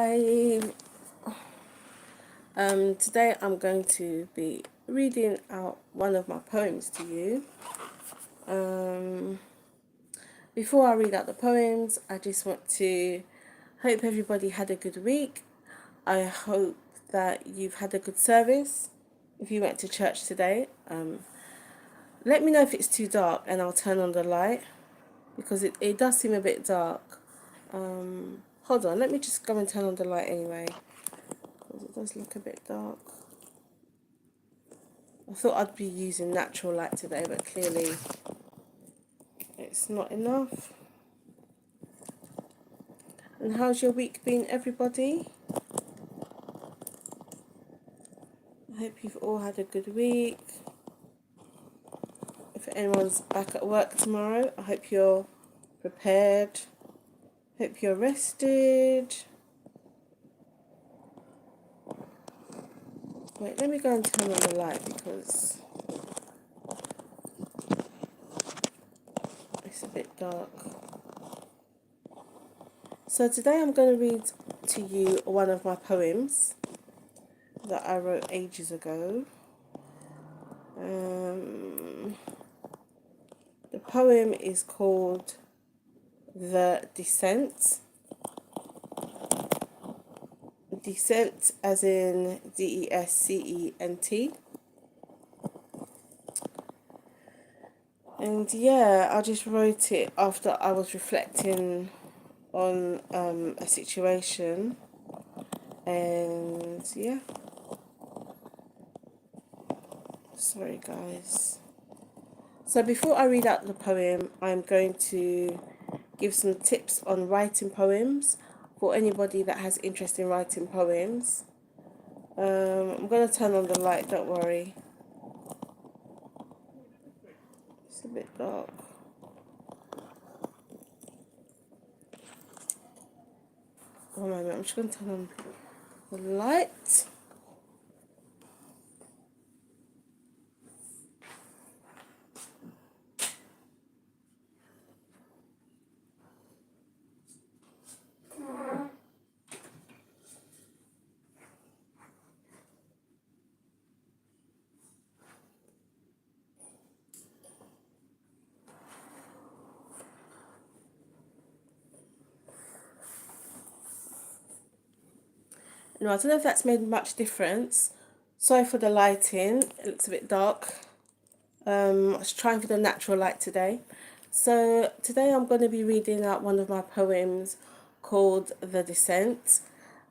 Hi. Today I'm going to be reading out one of my poems to you. Before I read out the poems, I just want to hope everybody had a good week. I hope that you've had a good service. If you went to church today, let me know if it's too dark and I'll turn on the light because it does seem a bit dark. Hold on, let me just go and turn on the light anyway because it does look a bit dark. I thought I'd be using natural light today, but clearly it's not enough. And how's your week been, everybody? I hope you've all had a good week. If anyone's back at work tomorrow, I hope you're prepared. Hope you're rested. Wait, let me go and turn on the light because it's a bit dark. So today I'm going to read to you one of my poems that I wrote ages ago. The poem is called The Descent. Descent as in Descent. And yeah, I just wrote it after I was reflecting on a situation. And yeah. Sorry guys. So before I read out the poem, I'm going to give some tips on writing poems for anybody that has interest in writing poems. I'm going to turn on the light, don't worry. It's a bit dark. One moment, I'm just going to turn on the light. No, I don't know if that's made much difference. Sorry for the lighting, it looks a bit dark. I was trying for the natural light today. So today I'm going to be reading out one of my poems called The Descent.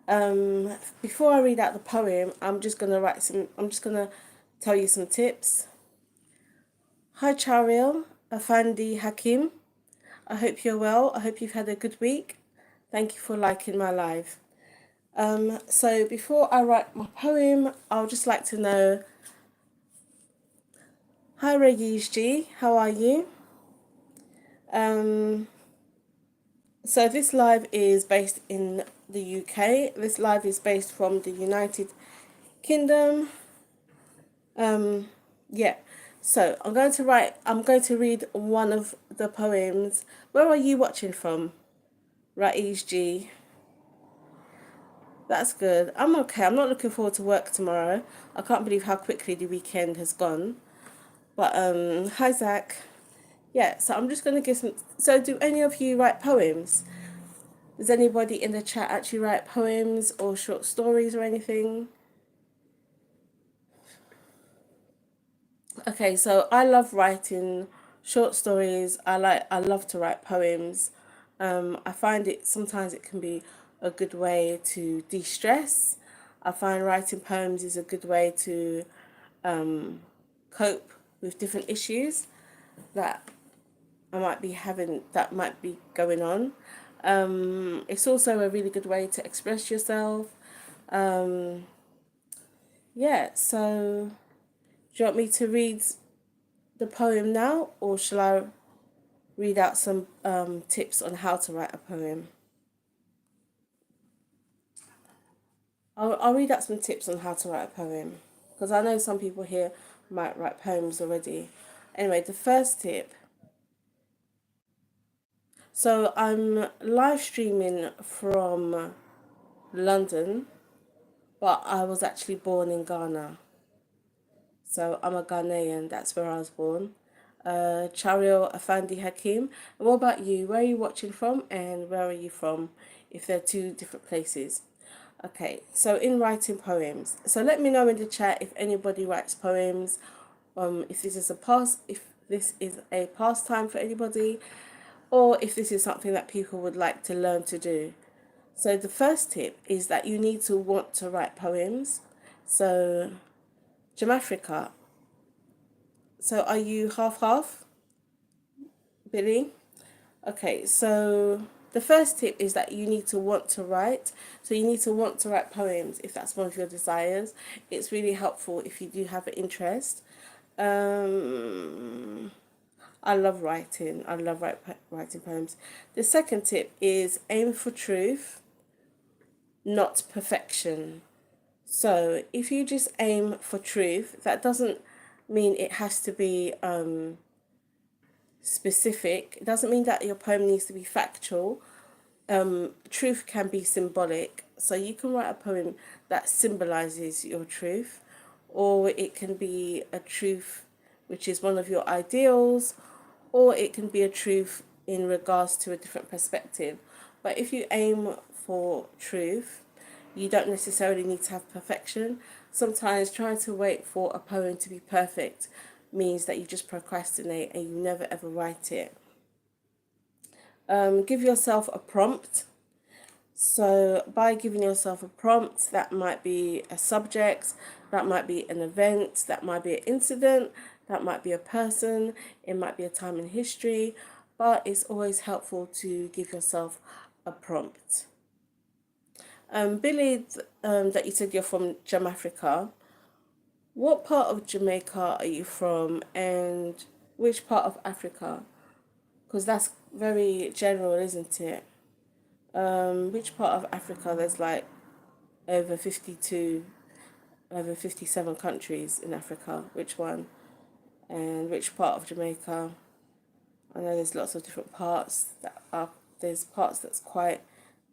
Before I read out the poem, I'm just going to tell you some tips. Hi Charil, Afandi Hakim. I hope you're well. I hope you've had a good week. Thank you for liking my live. So before I write my poem, I would just like to know, hi Regis G, how are you? So this live is based in the UK. This live is based from the United Kingdom. Yeah. So I'm going to read one of the poems. Where are you watching from? Raiz G. That's good. I'm okay. I'm not looking forward to work tomorrow. I can't believe how quickly the weekend has gone. But hi Zach. Yeah, so I'm just gonna give some. So do any of you write poems? Does anybody in the chat actually write poems or short stories or anything? Okay, so I love writing short stories. I love to write poems. I find it sometimes it can be a good way to de-stress. I find writing poems is a good way to cope with different issues that I might be having, that might be going on. It's also a really good way to express yourself. Yeah, so do you want me to read the poem now, or shall I read out some tips on how to write a poem? I'll read out some tips on how to write a poem because I know some people here might write poems already. Anyway, the first tip. So I'm live streaming from London, but I was actually born in Ghana. So I'm a Ghanaian, that's where I was born. Charil Afandi Hakim. And what about you? Where are you watching from and where are you from? If they're two different places. Okay, so in writing poems. So let me know in the chat if anybody writes poems. If this is a pastime for anybody, or if this is something that people would like to learn to do. So the first tip is that you need to want to write poems. So Jamafrica. So are you half half, Billy? Okay, so the first tip is that you need to want to write. So you need to want to write poems if that's one of your desires. It's really helpful if you do have an interest. Um, I love writing. I love writing poems. The second tip is aim for truth, not perfection. So if you just aim for truth, that doesn't mean it has to be specific. It doesn't mean that your poem needs to be factual. Truth can be symbolic. So you can write a poem that symbolizes your truth, or it can be a truth which is one of your ideals, or it can be a truth in regards to a different perspective. But if you aim for truth, you don't necessarily need to have perfection. Sometimes trying to wait for a poem to be perfect means that you just procrastinate and you never ever write it. Give yourself a prompt. So by giving yourself a prompt, that might be a subject, that might be an event, that might be an incident, that might be a person, it might be a time in history, but it's always helpful to give yourself a prompt. Billy, that you said you're from Jamaica. What part of Jamaica are you from, and which part of Africa? Because that's very general, isn't it? Which part of Africa? There's like over 52, over 57 countries in Africa. Which one? And which part of Jamaica? I know there's lots of different parts that are, there's parts that's quite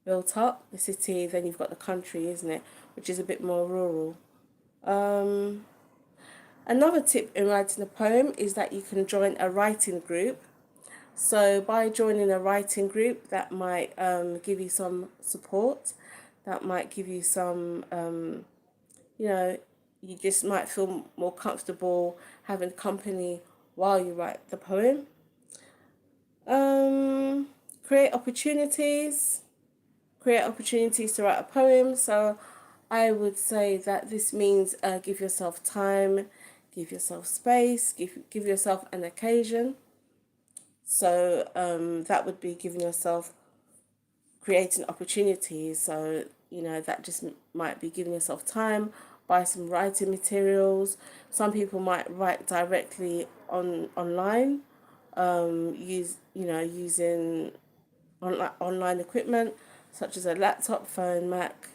built up, the city, then you've got the country, isn't it? Which is a bit more rural. Um, Another tip in writing a poem is that you can join a writing group. So by joining a writing group, that might give you some support. That might give you some, you know, you just might feel more comfortable having company while you write the poem. Um, create opportunities. Create opportunities to write a poem. So I would say that this means give yourself time, give yourself space, give yourself an occasion. So that would be giving yourself creating opportunities. So that just might be giving yourself time, buy some writing materials. Some people might write directly online, using online equipment such as a laptop, phone, Mac,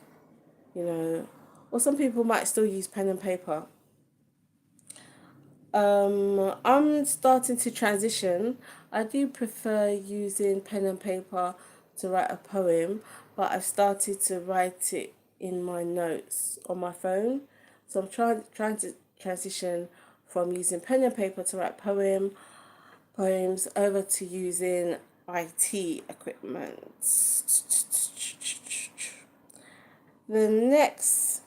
or some people might still use pen and paper. I'm starting to transition. I do prefer using pen and paper to write a poem, but I've started to write it in my notes on my phone. So I'm trying to transition from using pen and paper to write poems over to using IT equipment. The next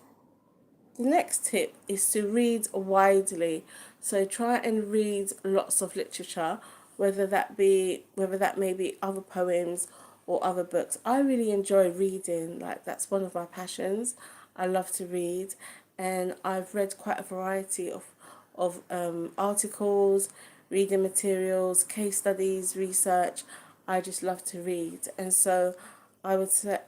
the next tip is to read widely. So try and read lots of literature, whether that may be other poems or other books. I really enjoy reading, like that's one of my passions. I love to read, and I've read quite a variety of articles, reading materials, case studies, research. I just love to read, and so I would say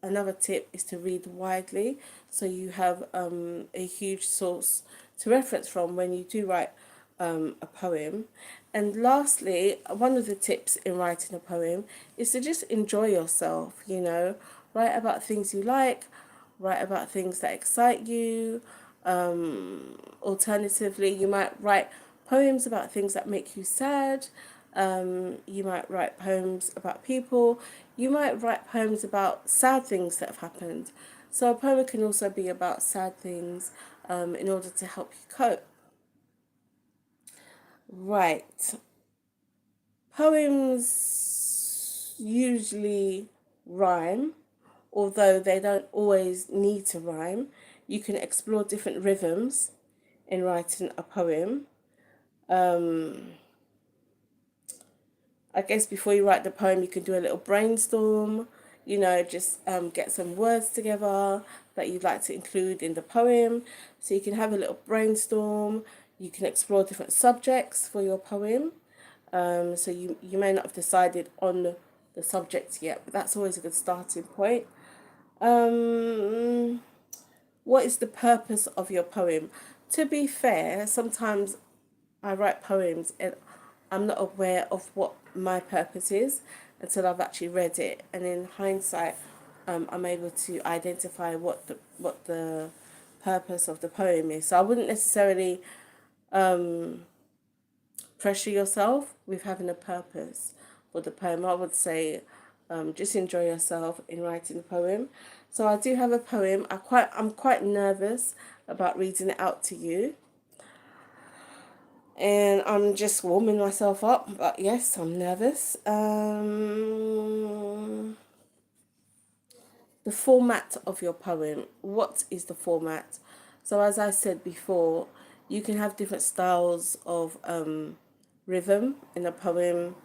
another tip is to read widely, so you have a huge source to reference from when you do write a poem. And lastly, one of the tips in writing a poem is to just enjoy yourself. Write about things you like, write about things that excite you. Alternatively, you might write poems about things that make you sad. You might write poems about people. You might write poems about sad things that have happened. So a poem can also be about sad things in order to help you cope. Right. Poems usually rhyme, although they don't always need to rhyme. You can explore different rhythms in writing a poem. Um, I guess before you write the poem, you can do a little brainstorm, just get some words together that you'd like to include in the poem. So you can have a little brainstorm. You can explore different subjects for your poem. So you may not have decided on the subject yet, but that's always a good starting point. Um, what is the purpose of your poem? To be fair, sometimes I write poems and I'm not aware of what my purpose is until I've actually read it, and in hindsight, I'm able to identify what the purpose of the poem is. So I wouldn't necessarily pressure yourself with having a purpose for the poem. I would say just enjoy yourself in writing the poem. So I do have a poem. I'm quite nervous about reading it out to you. And I'm just warming myself up, but yes, I'm nervous. The format of your poem. What is the format? So as I said before, you can have different styles of rhythm in a poem.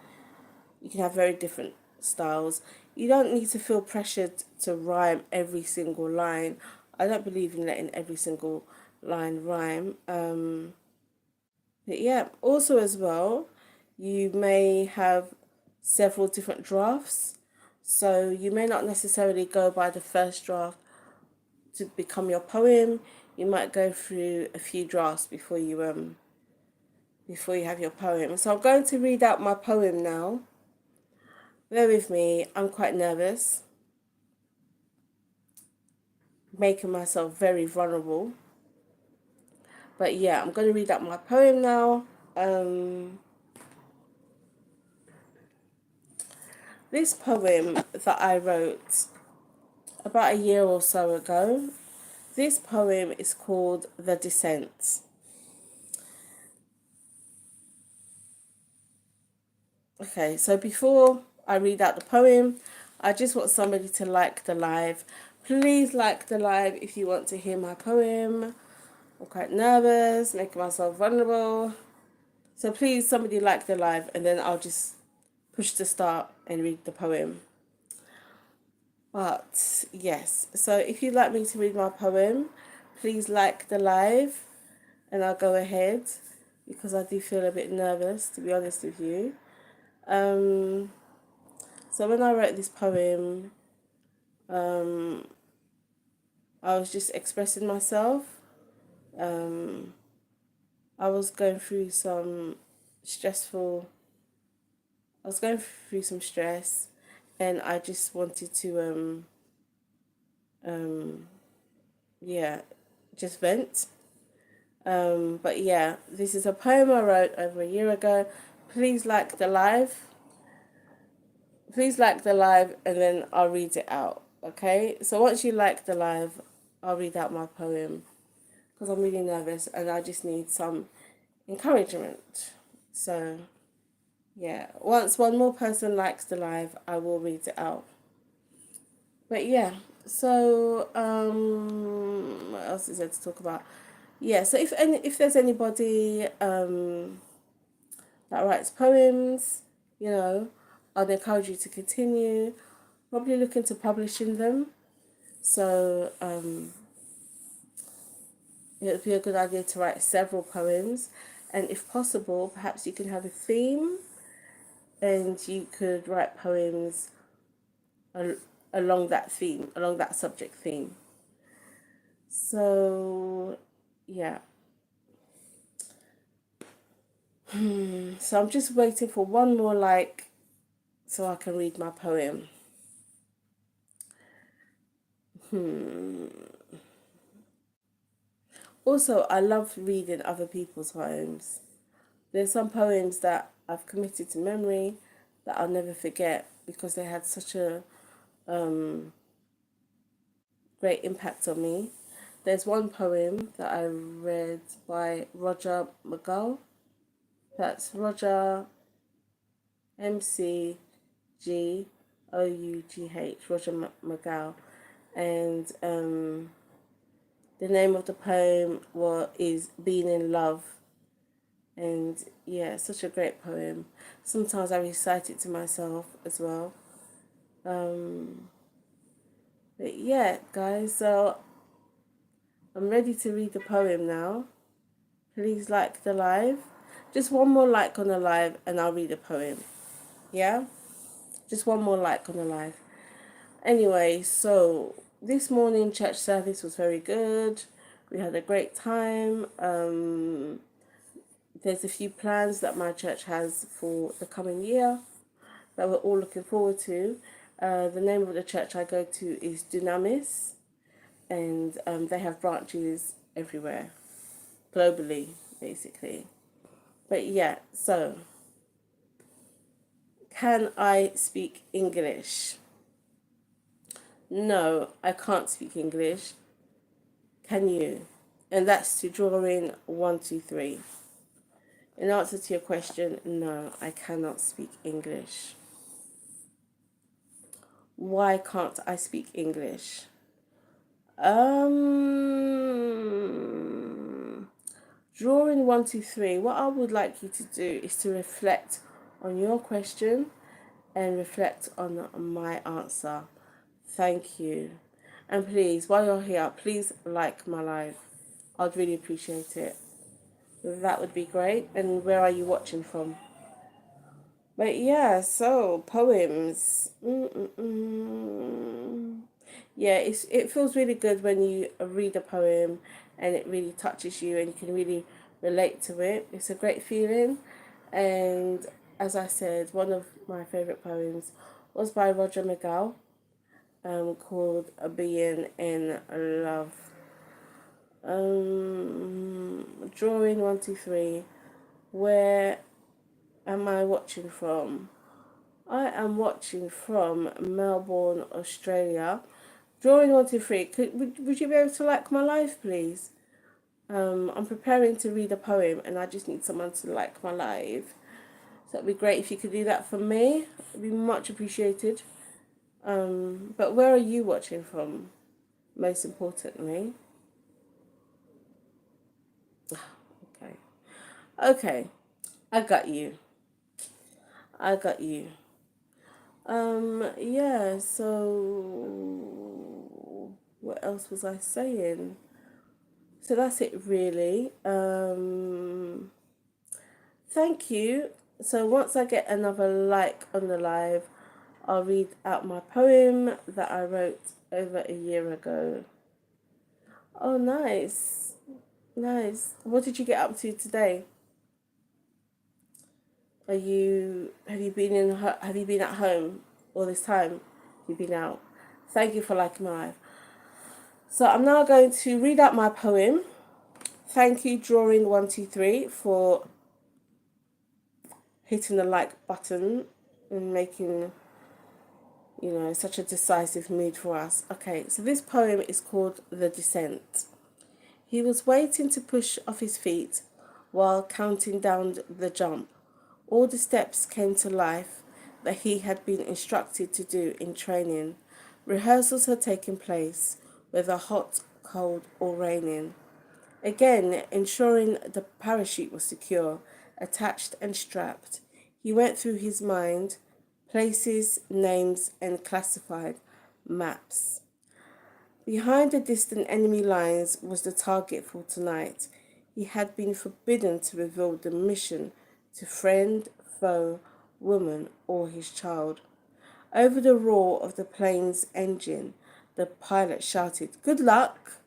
You can have very different styles. You don't need to feel pressured to rhyme every single line. I don't believe in letting every single line rhyme. But yeah, also as well, you may have several different drafts. So you may not necessarily go by the first draft to become your poem. You might go through a few drafts before you have your poem. So I'm going to read out my poem now. Bear with me, I'm quite nervous, making myself very vulnerable. But yeah, I'm going to read out my poem now. This poem that I wrote about a year or so ago, this poem is called The Descent. Okay, so before I read out the poem, I just want somebody to like the live. Please like the live if you want to hear my poem. I'm quite nervous, making myself vulnerable. So please, somebody like the live, and then I'll just push the start and read the poem. But yes, so if you'd like me to read my poem, please like the live, and I'll go ahead because I do feel a bit nervous, to be honest with you. So when I wrote this poem, I was just expressing myself. I was going through some stressful, I was going through some stress, and I just wanted to, yeah, just vent. But yeah, this is a poem I wrote over a year ago. Please like the live. Please like the live, and then I'll read it out. Okay? So once you like the live, I'll read out my poem because I'm really nervous and I just need some encouragement. So yeah, once one more person likes the live, I will read it out. But yeah, so what else is there to talk about? Yeah, so if there's anybody that writes poems, you know, I'd encourage you to continue. Probably look into publishing them. So it would be a good idea to write several poems, and if possible, perhaps you can have a theme, and you could write poems along that theme, along that subject theme. So yeah. So I'm just waiting for one more like so I can read my poem. Also, I love reading other people's poems. There's some poems that I've committed to memory that I'll never forget because they had such a great impact on me. There's one poem that I read by Roger McGough. That's Roger McGough, Roger McGough, and the name of the poem is Being in Love. And yeah, such a great poem. Sometimes I recite it to myself as well. But yeah, guys, so I'm ready to read the poem now. Please like the live. Just one more like on the live and I'll read the poem. Yeah? Just one more like on the live. Anyway, so this morning church service was very good. We had a great time. There's a few plans that my church has for the coming year that we're all looking forward to. The name of the church I go to is Dunamis, and they have branches everywhere, globally, basically. But yeah, so can I speak English? No, I can't speak English. Can you? And that's to drawing 1, 2, 3. In answer to your question, no, I cannot speak English. Why can't I speak English? Drawing 1, 2, 3. What I would like you to do is to reflect on your question and reflect on my answer. Thank you. And please, while you're here, please like my live. I'd really appreciate it. That would be great. And where are you watching from? But yeah, so poems. Yeah, it feels really good when you read a poem and it really touches you and you can really relate to it. It's a great feeling. And as I said, one of my favourite poems was by Roger McGough, called Being in Love. Drawing 1, 2, 3. Where am I watching from? I am watching from Melbourne, Australia. Drawing 1, 2, 3. Would you be able to like my live, please? I'm preparing to read a poem and I just need someone to like my live. So it'd be great if you could do that for me. It'd be much appreciated. But where are you watching from, most importantly? Okay. Okay. I got you. I got you. Yeah, so what else was I saying? So that's it really. Thank you. So once I get another like on the live, I'll read out my poem that I wrote over a year ago. Oh, nice. Nice. What did you get up to today? Have you been at home all this time? You've been out. Thank you for liking my live. So I'm now going to read out my poem. Thank you, Drawing 1, 2, 3, for hitting the like button and making, such a decisive mood for us. Okay, so this poem is called The Descent. He was waiting to push off his feet while counting down the jump. All the steps came to life that he had been instructed to do in training. Rehearsals had taken place, whether hot, cold, or raining. Again, ensuring the parachute was secure, attached and strapped, he went through his mind places, names, and classified maps. Behind the distant enemy lines was the target for tonight. He had been forbidden to reveal the mission to friend, foe, woman, or his child. Over the roar of the plane's engine, the pilot shouted, "Good luck!"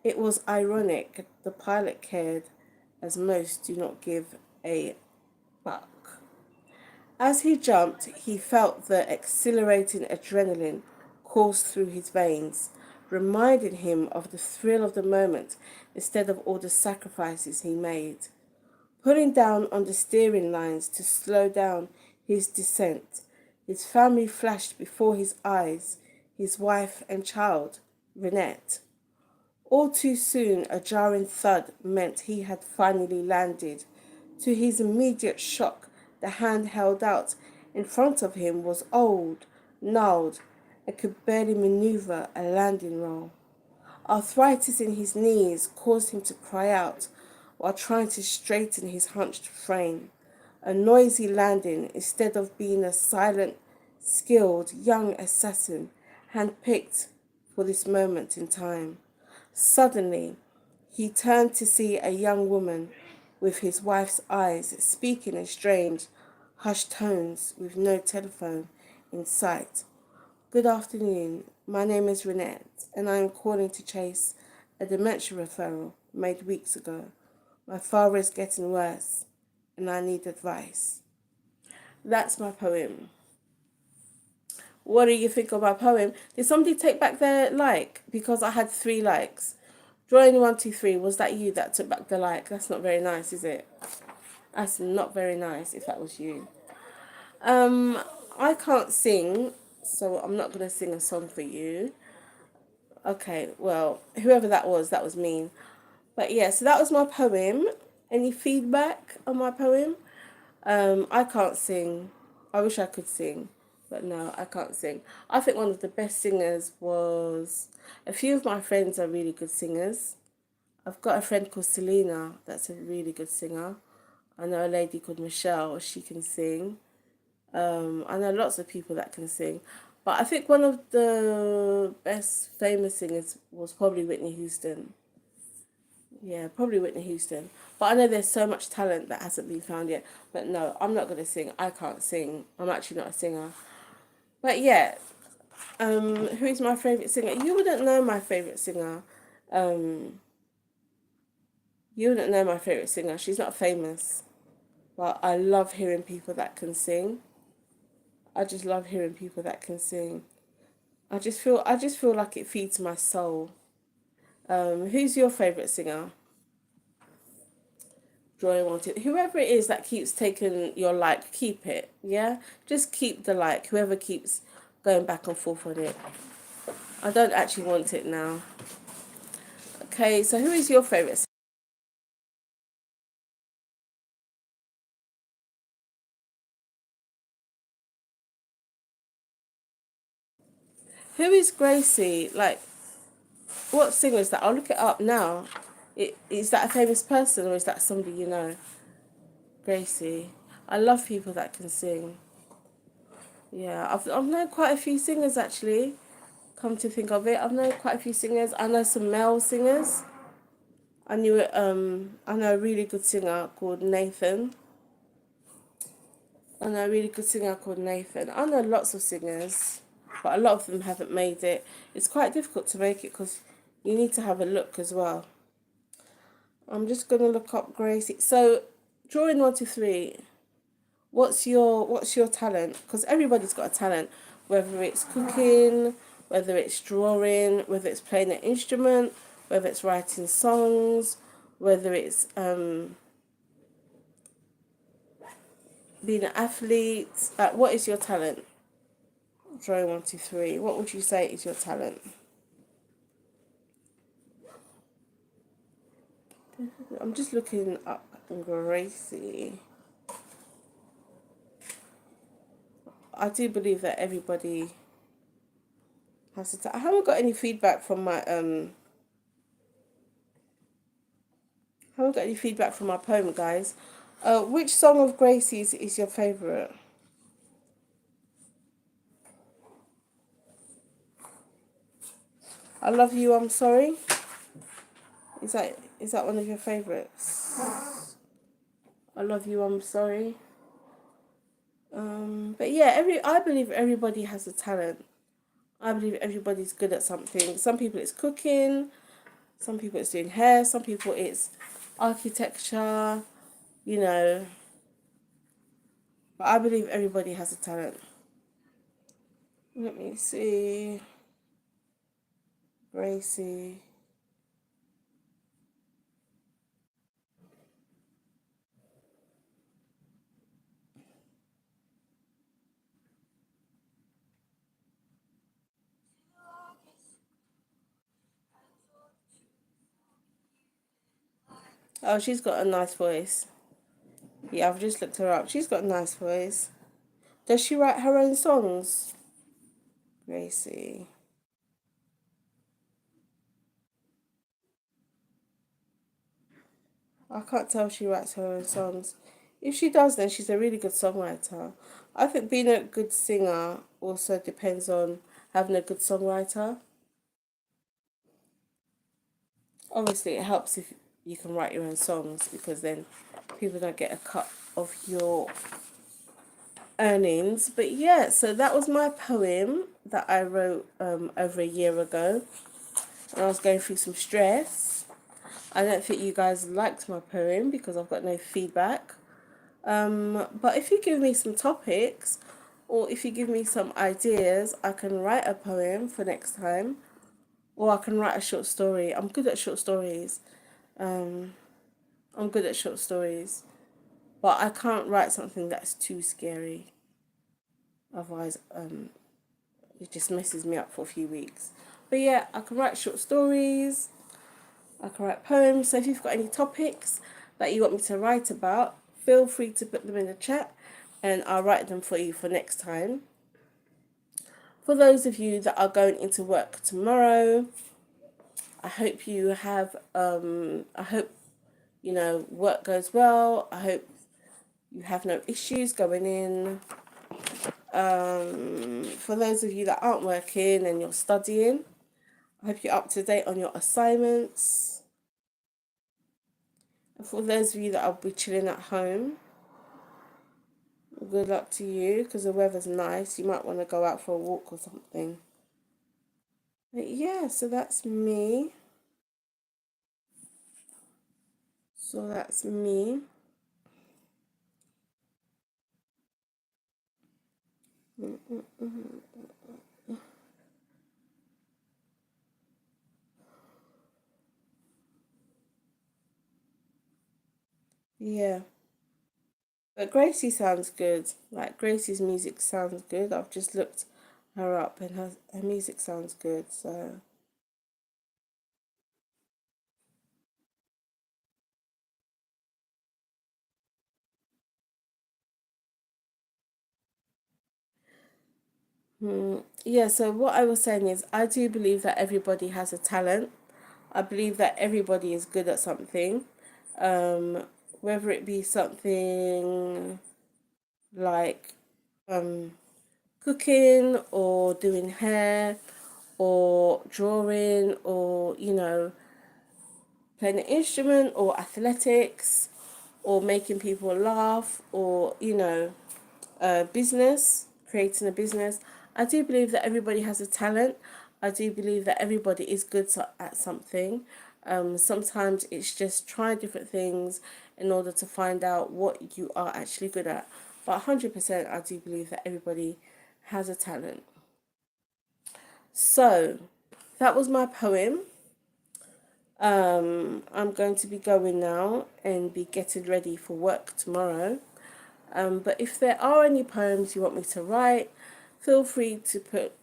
It was ironic. The pilot cared, as most do not give a fuck. As he jumped, he felt the exhilarating adrenaline course through his veins, reminding him of the thrill of the moment instead of all the sacrifices he made. pulling down on the steering lines to slow down his descent. His family flashed before his eyes, his wife and child, Renette. All too soon, a jarring thud meant he had finally landed. To his immediate shock, the hand held out in front of him was old, gnarled, and could barely maneuver a landing roll. Arthritis in his knees caused him to cry out while trying to straighten his hunched frame. A noisy landing instead of being a silent, skilled young assassin handpicked for this moment in time. Suddenly, he turned to see a young woman with his wife's eyes speaking in strange, hushed tones with no telephone in sight. Good afternoon. My name is Renette, and I am calling to chase a dementia referral made weeks ago. My father is getting worse, and I need advice. That's my poem. What do you think of my poem? Did somebody take back their like? Because I had 3 likes. Drawing 123, was that you that took back the like? That's not very nice, is it? That's not very nice if that was you. Um, I can't sing, so I'm not gonna sing a song for you. Okay, well, whoever that was mean. But yeah, so that was my poem. Any feedback on my poem? I can't sing. I wish I could sing, but no, I can't sing. I think one of the best singers was a few of my friends are really good singers. I've got a friend called Selena that's a really good singer. I know a lady called Michelle, she can sing. I know lots of people that can sing. But I think one of the best famous singers was probably Whitney Houston. Yeah, probably Whitney Houston. But I know there's so much talent that hasn't been found yet. But no, I'm not gonna sing. I can't sing. I'm actually not a singer. But yeah, who is my favourite singer? You wouldn't know my favourite singer. Um, you wouldn't know my favourite singer. She's not famous. But I love hearing people that can sing. I just love hearing people that can sing. I just feel like it feeds my soul. Who's your favourite singer? Joy wanted. Whoever it is that keeps taking your like, keep it. Yeah? Just keep the like. Whoever keeps going back and forth on it. I don't actually want it now. Okay, so who is your favourite singer? Who is Gracie? Like, what singer is that? I'll look it up now. Is that a famous person or is that somebody you know? Gracie. I love people that can sing. Yeah, I've known quite a few singers actually. Come to think of it, I've known quite a few singers. I know some male singers. I know a really good singer called Nathan. I know a really good singer called Nathan. I know lots of singers, but a lot of them haven't made it. It's quite difficult to make it because you need to have a look as well. I'm just gonna look up Gracie. So, drawing 1 to 3. What's your talent? Because everybody's got a talent, whether it's cooking, whether it's drawing, whether it's playing an instrument, whether it's writing songs, whether it's being an athlete. What is your talent? Drawing 1 to 3. What would you say is your talent? I'm just looking up Gracie. I do believe that everybody has to. I haven't got any feedback from my poem, guys. Which song of Gracie's is your favourite? I love you. I'm sorry. Is that one of your favourites? I love you. I'm sorry. But yeah, I believe everybody has a talent. I believe everybody's good at something. Some people it's cooking. Some people it's doing hair. Some people it's architecture. You know. But I believe everybody has a talent. Let me see. Gracie. Oh, she's got a nice voice. Yeah, I've just looked her up. She's got a nice voice. Does she write her own songs? Gracie. I can't tell if she writes her own songs. If she does, then she's a really good songwriter. I think being a good singer also depends on having a good songwriter. Obviously, it helps if you can write your own songs because then people don't get a cut of your earnings. But yeah, so that was my poem that I wrote over a year ago. And I was going through some stress. I don't think you guys liked my poem because I've got no feedback. But if you give me some topics or if you give me some ideas, I can write a poem for next time or I can write a short story. I'm good at short stories. Um, I'm good at short stories, but I can't write something that's too scary. Otherwise, it just messes me up for a few weeks. But yeah, I can write short stories. I can write poems. So if you've got any topics that you want me to write about, feel free to put them in the chat and I'll write them for you for next time. For those of you that are going into work tomorrow, I hope you have I hope work goes well. I hope you have no issues going in. For those of you that aren't working and you're studying, I hope you're up to date on your assignments. And for those of you that will be chilling at home, good luck to you because the weather's nice. You might want to go out for a walk or something. But yeah, so that's me. So that's me. Yeah. But Gracie sounds good. Like Gracie's music sounds good. I've just looked her up and her music sounds good. So yeah, so what I was saying is I do believe that everybody has a talent. I believe that everybody is good at something. Um, whether it be something like um cooking or doing hair or drawing or playing an instrument or athletics or making people laugh or business, creating a business. I do believe that everybody has a talent. I do believe that everybody is good at something. Sometimes it's just trying different things in order to find out what you are actually good at. But 100%, I do believe that everybody has a talent. So, that was my poem. I'm going to be going now and be getting ready for work tomorrow. But if there are any poems you want me to write, feel free to put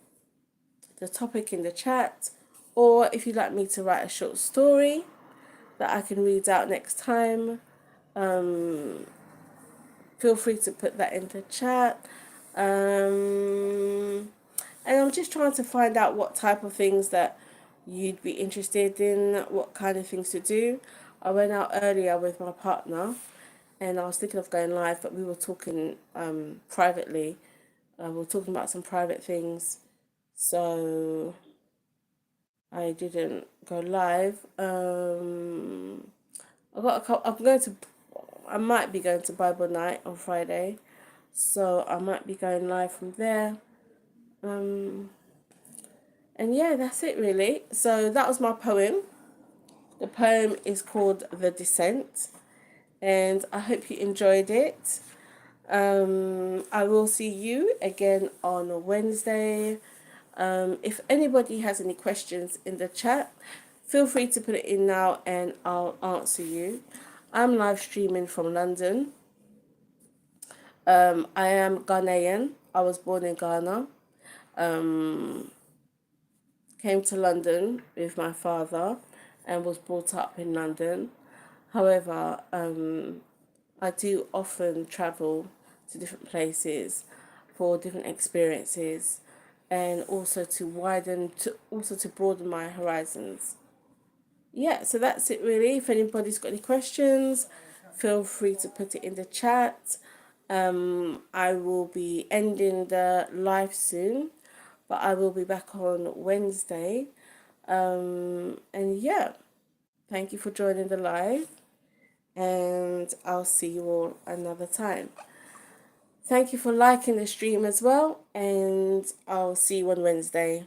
the topic in the chat. Or if you'd like me to write a short story that I can read out next time, feel free to put that in the chat. And I'm just trying to find out what type of things that you'd be interested in, what kind of things to do. I went out earlier with my partner and I was thinking of going live, but we were talking privately. We were talking about some private things, so I didn't go live. I got a couple, I might be going to Bible night on Friday, so I might be going live from there. Um, and yeah, that's it really. So that was my poem. The poem is called The Descent, and I hope you enjoyed it. I will see you again on Wednesday. If anybody has any questions in the chat, feel free to put it in now and I'll answer you. I'm live streaming from London. I am Ghanaian. I was born in Ghana. Um, Came to London with my father and was brought up in London. However, I do often travel to different places for different experiences, and also to broaden my horizons. Yeah, so that's it really. If anybody's got any questions, feel free to put it in the chat. I will be ending the live soon, but I will be back on Wednesday. And yeah, thank you for joining the live, and I'll see you all another time. Thank you for liking the stream as well, and I'll see you on Wednesday.